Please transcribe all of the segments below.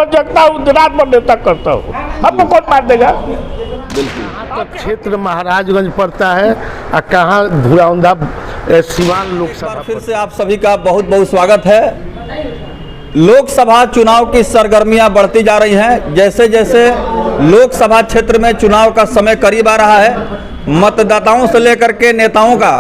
भर जगता हूँ, रात भर नेता करता हूँ, हमको कौन मार देगा। बिल्कुल। क्षेत्र महाराजगंज पड़ता है और कहाँ धुरौंधा सिवान लोकसभा। फिर से आप सभी का बहुत बहुत स्वागत है। लोकसभा चुनाव की सरगर्मियां बढ़ती जा रही हैं। जैसे जैसे लोकसभा क्षेत्र में चुनाव का समय करीब आ रहा है, मतदाताओं से लेकर के नेताओं का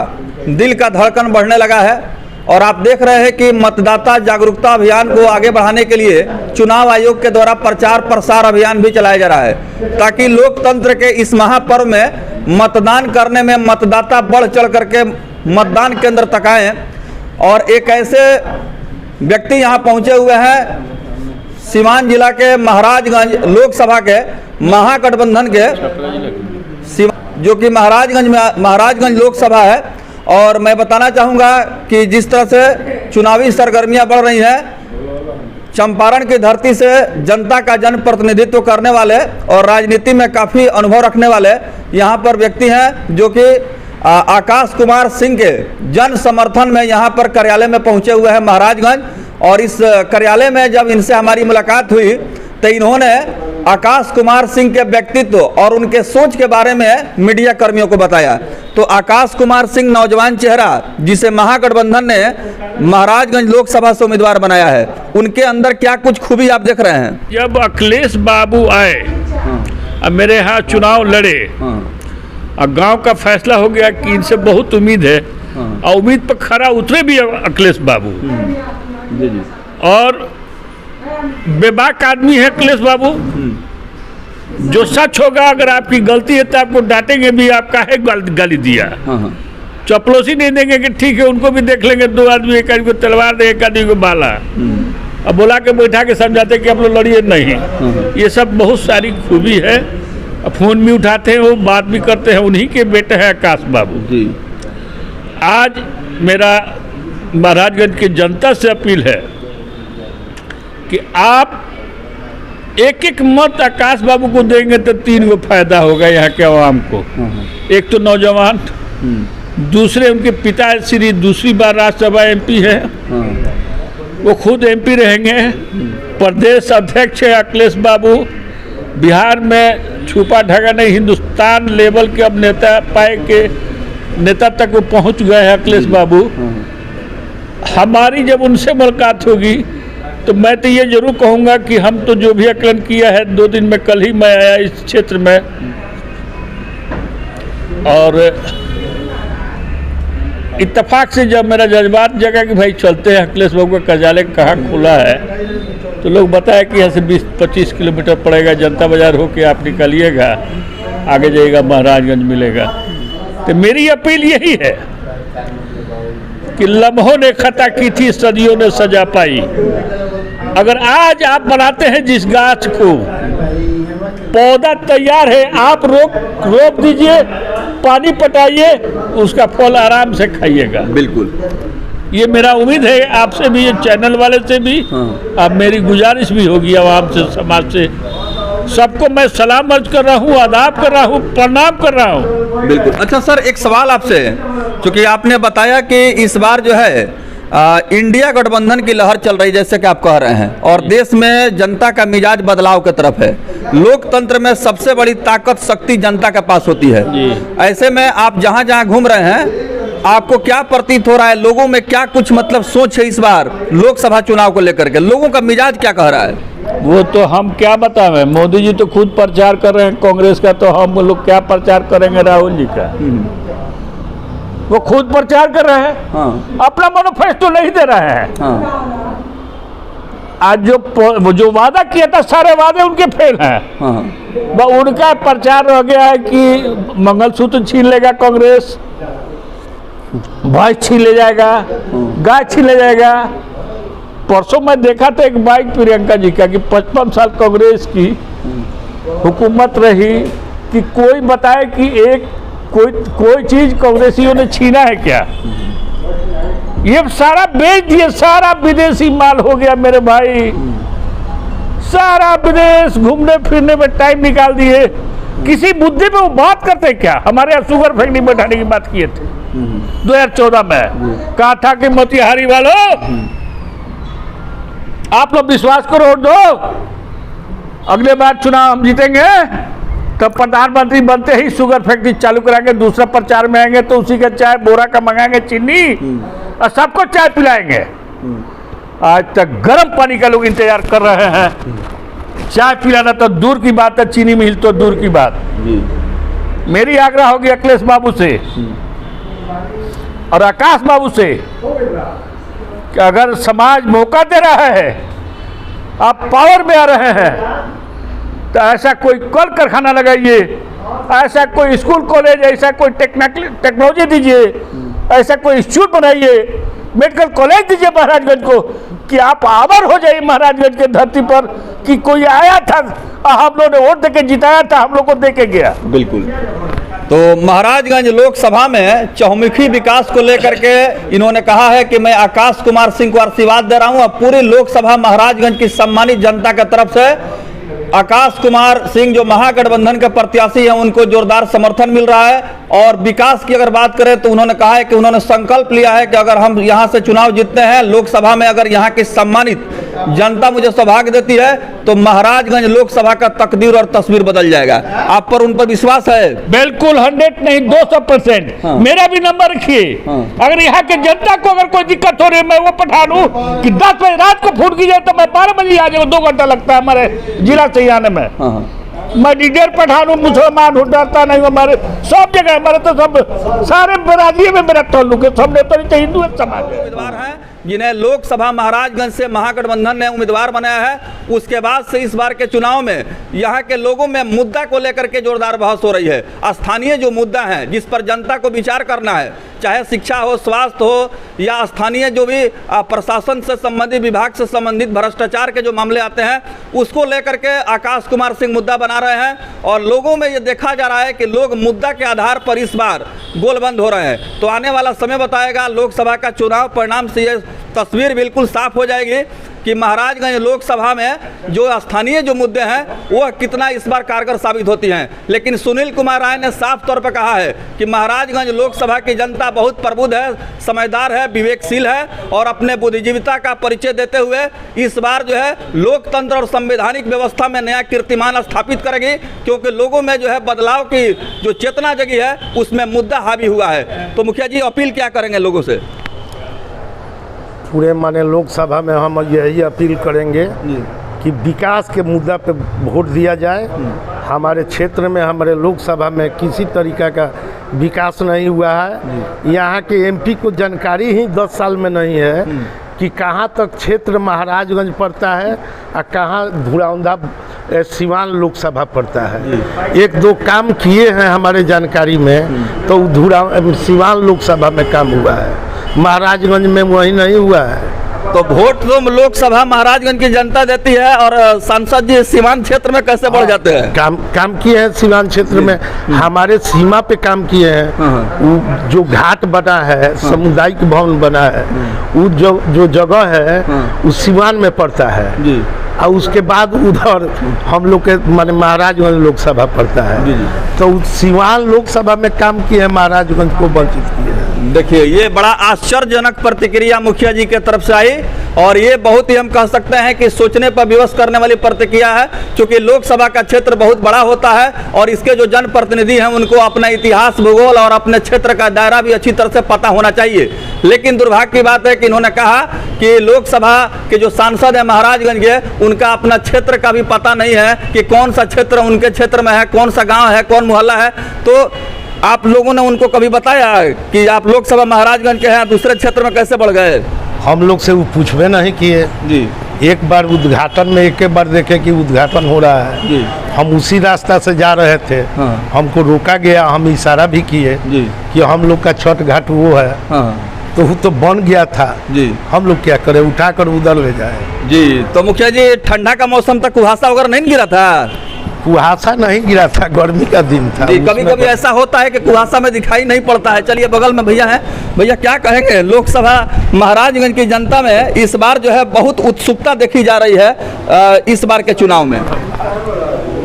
दिल का धड़कन बढ़ने लगा है और आप देख रहे हैं कि मतदाता जागरूकता अभियान को आगे बढ़ाने के लिए चुनाव आयोग के द्वारा प्रचार प्रसार अभियान भी चलाया जा रहा है, ताकि लोकतंत्र के इस महापर्व में मतदान करने में मतदाता बढ़ चढ़ करके मतदान केंद्र तक आएँ। और एक ऐसे व्यक्ति यहाँ पहुँचे हुए हैं सीवान जिला के महाराजगंज लोकसभा के महागठबंधन के, जो कि महाराजगंज लोकसभा है। और मैं बताना चाहूँगा कि जिस तरह से चुनावी सरगर्मियां बढ़ रही हैं, चंपारण की धरती से जनता का जनप्रतिनिधित्व करने वाले और राजनीति में काफ़ी अनुभव रखने वाले यहाँ पर व्यक्ति हैं, जो कि आकाश कुमार सिंह के जन समर्थन में यहाँ पर कार्यालय में पहुँचे हुए हैं महाराजगंज। और इस कार्यालय में जब इनसे हमारी मुलाकात हुई तो इन्होंने आकाश कुमार सिंह के व्यक्तित्व और उनके सोच के बारे में मीडिया कर्मियों को बताया। तो आकाश कुमार सिंह नौजवान चेहरा, जिसे महागठबंधन ने महाराजगंज लोकसभा से उम्मीदवार बनाया है, उनके अंदर क्या कुछ खूबी आप देख रहे हैं? जब अखिलेश बाबू आए और मेरे यहाँ चुनाव लड़े और गांव का फैसला हो गया कि इनसे बहुत उम्मीद है और उम्मीद पर खरा उतरे भी अखिलेश बाबू। और बेबाक आदमी है अखिलेश बाबू, जो सच होगा, अगर आपकी गलती है तो आपको डांटेंगे भी, आपका है गाली दिया, चपलोसी नहीं देंगे कि ठीक है उनको भी देख लेंगे, दो आदमी, एक आदमी को तलवार दे, एक आदमी को बाला, अब बुला के बैठा के समझाते कि आप लोग लड़िए नहीं। ये सब बहुत सारी खूबी है। फोन भी उठाते हैं, वो बात भी करते हैं। उन्हीं के बेटे हैं आकाश बाबू जी। आज मेरा महाराजगंज की जनता से अपील है कि आप एक एक मत आकाश बाबू को देंगे तो 3 गो फायदा होगा यहाँ के आवाम को। एक तो नौजवान, दूसरे उनके पिता श्री दूसरी बार राज्यसभा एमपी है, वो खुद एमपी रहेंगे, प्रदेश अध्यक्ष है अखिलेश बाबू, बिहार में छुपा ढका नहीं, हिंदुस्तान लेवल के अब नेता पाए के नेता तक वो पहुँच गए हैं अखिलेश बाबू। हमारी जब उनसे मुलाकात होगी तो मैं तो ये जरूर कहूँगा कि हम तो जो भी आकलन किया है, 2 दिन में, कल ही मैं आया इस क्षेत्र में, और इत्तेफाक से जब मेरा जज्बात जगा कि भाई चलते हैं अखिलेश बाबू का कार्यालय कहाँ खुला है, तो लोग बताया कि यहाँ से 20-25 किलोमीटर पड़ेगा, जनता बाजार होके आप निकलिएगा, आगे जाइएगा महाराजगंज मिलेगा। तो मेरी अपील यही है कि लम्हों ने खता की थी, सदियों ने सजा पाई। अगर आज आप बनाते हैं जिस गाछ को, पौधा तैयार है, आप रोप दीजिए, पानी पटाइए, उसका फल आराम से खाइएगा। बिल्कुल, ये मेरा उम्मीद है आपसे भी, ये चैनल वाले से भी। अब मेरी गुजारिश भी होगी आवाम से, समाज से, सबको मैं सलाम अर्ज कर रहा हूँ, आदाब कर रहा हूँ, प्रणाम कर रहा हूँ। बिल्कुल। अच्छा सर, एक सवाल आपसे, क्योंकि आपने बताया कि इस बार जो है इंडिया गठबंधन की लहर चल रही, जैसे कि आप कह रहे हैं, और देश में जनता का मिजाज बदलाव की तरफ है। लोकतंत्र में सबसे बड़ी ताकत, शक्ति जनता के पास होती है। ऐसे में आप जहाँ जहाँ घूम रहे हैं, आपको क्या प्रतीत हो रहा है? लोगों में क्या कुछ मतलब सोच है इस बार लोकसभा चुनाव को लेकर के? लोगों का मिजाज क्या कह रहा है? वो तो हम क्या बताएं, मोदी जी तो खुद प्रचार कर रहे हैं कांग्रेस का, तो हम लोग क्या प्रचार करेंगे राहुल जी का? वो खुद प्रचार कर रहे हैं, अपना मैनिफेस्टो नहीं दे रहे हैं। आज जो वादा किया था, सारे वादे उनके फेल हैं। उनका प्रचार रह गया है कि मंगलसूत्र छीन लेगा कांग्रेस, भैंस छीन ले जाएगा, गाय छीन ले जाएगा। परसों मैं देखा था एक बाइक प्रियंका जी का कि 55 साल कांग्रेस की हुकूमत रही, कि कोई बताए कि एक कोई चीज कांग्रेसियों ने छीना है क्या? ये सारा बेच दिए, सारा विदेशी माल हो गया मेरे भाई, सारा विदेश घूमने फिरने में टाइम निकाल दिए। किसी मुद्दे पे वो बात करते क्या? हमारे यहाँ शुगर फैक्ट्री बैठाने की बात किए थे 2014 में, कहा था कि मोतिहारी वालों आप लोग विश्वास करो, दो अगले बार चुनाव हम जीतेंगे तो प्रधानमंत्री बनते ही शुगर फैक्ट्री चालू कराएंगे, दूसरा प्रचार में आएंगे तो उसी का चाय बोरा का मंगाएंगे चीनी और सबको चाय पिलाएंगे। आज तक गर्म पानी का लोग इंतजार कर रहे हैं, चाय पिलाना तो दूर की बात है, चीनी मिल तो दूर की बात। मेरी आग्रह होगी अखिलेश बाबू से और आकाश बाबू से कि अगर समाज मौका दे रहा है, आप पावर में आ रहे हैं, तो ऐसा कोई कल कारखाना लगाइए, ऐसा कोई स्कूल कॉलेज, ऐसा कोई टेक्नोलॉजी दीजिए, ऐसा कोई इंस्टीट्यूट बनाइए, मेडिकल कॉलेज दीजिए महाराजगंज को कि आप आवर हो जाइए महाराजगंज के धरती पर कि कोई आया था, हम लोगों ने वोट देके जिताया था, हम लोग को देके गया। बिल्कुल। तो महाराजगंज लोकसभा में चहुमुखी विकास को लेकर के इन्होंने कहा है कि मैं आकाश कुमार सिंह को आशीर्वाद दे रहा हूं। अब पूरी लोकसभा महाराजगंज की सम्मानित जनता की तरफ से आकाश कुमार सिंह जो महागठबंधन के प्रत्याशी हैं उनको जोरदार समर्थन मिल रहा है। और विकास की अगर बात करें तो उन्होंने कहा है कि उन्होंने संकल्प लिया है कि अगर हम यहां से चुनाव जीतते हैं लोकसभा में, अगर यहां की सम्मानित जनता मुझे सौभाग्य देती है तो महाराजगंज लोकसभा का तकदीर और तस्वीर बदल जाएगा। आप पर उन पर विश्वास है? बिल्कुल 100 नहीं 200%। हाँ। मेरा भी नंबर रखिए। हाँ। अगर यहाँ के जनता को अगर कोई दिक्कत हो रही है, मैं वो पठा लूं कि 10 बजे रात को फूट की जाए तो मैं 12 बजे आ जाऊँ, 2 घंटा लगता है हमारे जिला से आने में। मैं डीडर पठानू, मुसलमान हूँ, डरता नहीं। हमारे सब जगह हमारे तो सब सारे बरादरी में मेरा ताल्लुक है, सब नेता तो हिंदू समाज उम्मीदवार हैं जिन्हें लोकसभा महाराजगंज से महागठबंधन ने उम्मीदवार बनाया है। उसके बाद से इस बार के चुनाव में यहाँ के लोगों में मुद्दा को लेकर के जोरदार बहस हो रही है। स्थानीय जो मुद्दा है जिस पर जनता को विचार करना है, चाहे शिक्षा हो, स्वास्थ्य हो या स्थानीय जो भी प्रशासन से संबंधित, विभाग से संबंधित भ्रष्टाचार के जो मामले आते हैं, उसको लेकर के आकाश कुमार सिंह मुद्दा बना रहे हैं। और लोगों में ये देखा जा रहा है कि लोग मुद्दा के आधार पर इस बार गोलबंद हो रहे हैं। तो आने वाला समय बताएगा, लोकसभा का चुनाव परिणाम से ये तस्वीर बिल्कुल साफ हो जाएगी कि महाराजगंज लोकसभा में जो स्थानीय जो मुद्दे हैं वो कितना इस बार कारगर साबित होती हैं। लेकिन सुनील कुमार राय ने साफ तौर पर कहा है कि महाराजगंज लोकसभा की जनता बहुत प्रबुद्ध है, समझदार है, विवेकशील है और अपने बुद्धिजीविता का परिचय देते हुए इस बार जो है लोकतंत्र और संवैधानिक व्यवस्था में नया कीर्तिमान स्थापित करेगी, क्योंकि लोगों में जो है बदलाव की जो चेतना जगी है उसमें मुद्दा हावी हुआ है। तो मुखिया जी अपील क्या करेंगे लोगों से? पूरे माने लोकसभा में हम यही अपील करेंगे कि विकास के मुद्दा पे वोट दिया जाए। हमारे क्षेत्र में, हमारे लोकसभा में किसी तरीका का विकास नहीं हुआ है। यहाँ के एमपी को जानकारी ही 10 साल में नहीं है कि कहाँ तक क्षेत्र महाराजगंज पड़ता है और कहाँ धुराउंदा सिवान लोकसभा पड़ता है। 1-2 काम किए हैं हमारे जानकारी में, तो सिवान लोकसभा में काम हुआ है, महाराजगंज में वही नहीं हुआ है। तो वोट तो लोकसभा महाराजगंज की जनता देती है और सांसद जी सीमांत क्षेत्र में कैसे बढ़ जाते हैं? काम किए हैं सीमांत क्षेत्र में, हमारे सीमा पे काम किए हैं। जो घाट बना है, सामुदायिक भवन बना है, वो जो जगह है वो सीवान में पड़ता है और उसके बाद उधर हम लोग के माने महाराजगंज लोकसभा पड़ता है। तो सीवान लोकसभा में काम किए हैं, महाराजगंज को वंचित किए हैं। देखिए ये बड़ा आश्चर्यजनक प्रतिक्रिया मुखिया जी के तरफ से आई और ये बहुत ही हम कह सकते हैं कि सोचने पर विवश करने वाली प्रतिक्रिया है, क्योंकि लोकसभा का क्षेत्र बहुत बड़ा होता है और इसके जो जनप्रतिनिधि हैं उनको अपना इतिहास, भूगोल और अपने क्षेत्र का दायरा भी अच्छी तरह से पता होना चाहिए। लेकिन दुर्भाग्य की बात है कि इन्होंने कहा कि लोकसभा के जो सांसद हैं महाराजगंज के, उनका अपना क्षेत्र का भी पता नहीं है कि कौन सा क्षेत्र उनके क्षेत्र में है, कौन सा गाँव है, कौन मोहल्ला है। तो आप लोगों ने उनको कभी बताया कि आप लोकसभा महाराजगंज के हैं, दूसरे क्षेत्र में कैसे बढ़ गए? हम लोग से वो पूछवे नहीं किए जी। एक बार उद्घाटन में एक बार देखे कि उद्घाटन हो रहा है जी। हम उसी रास्ता से जा रहे थे, हमको रोका गया, हम इशारा भी किए कि हम लोग का छठ घाट वो है, तो वो तो बन गया था जी। हम लोग क्या करें, उठाकर उधर ले जाए जी। तो मुखिया जी ठंडा का मौसम था, कुहासा वगैरह नहीं गिरा था? कुहासा नहीं गिरा था, गर्मी का दिन था। कभी कभी ऐसा होता है कि कुहासा में दिखाई नहीं पड़ता है। चलिए बगल में भैया हैं, भैया क्या कहेंगे? लोकसभा महाराजगंज की जनता में इस बार जो है बहुत उत्सुकता देखी जा रही है इस बार के चुनाव में।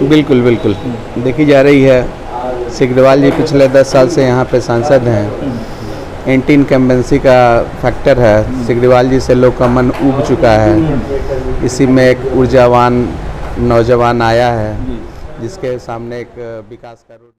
बिल्कुल बिल्कुल देखी जा रही है। सिग्रीवाल जी पिछले 10 साल से यहाँ पे सांसद हैं। एंटी इनकम्बेंसी का फैक्टर है, सिग्रीवाल जी से लोग का मन उब चुका है। इसी में एक ऊर्जावान नौजवान आया है जिसके सामने एक विकास का रोड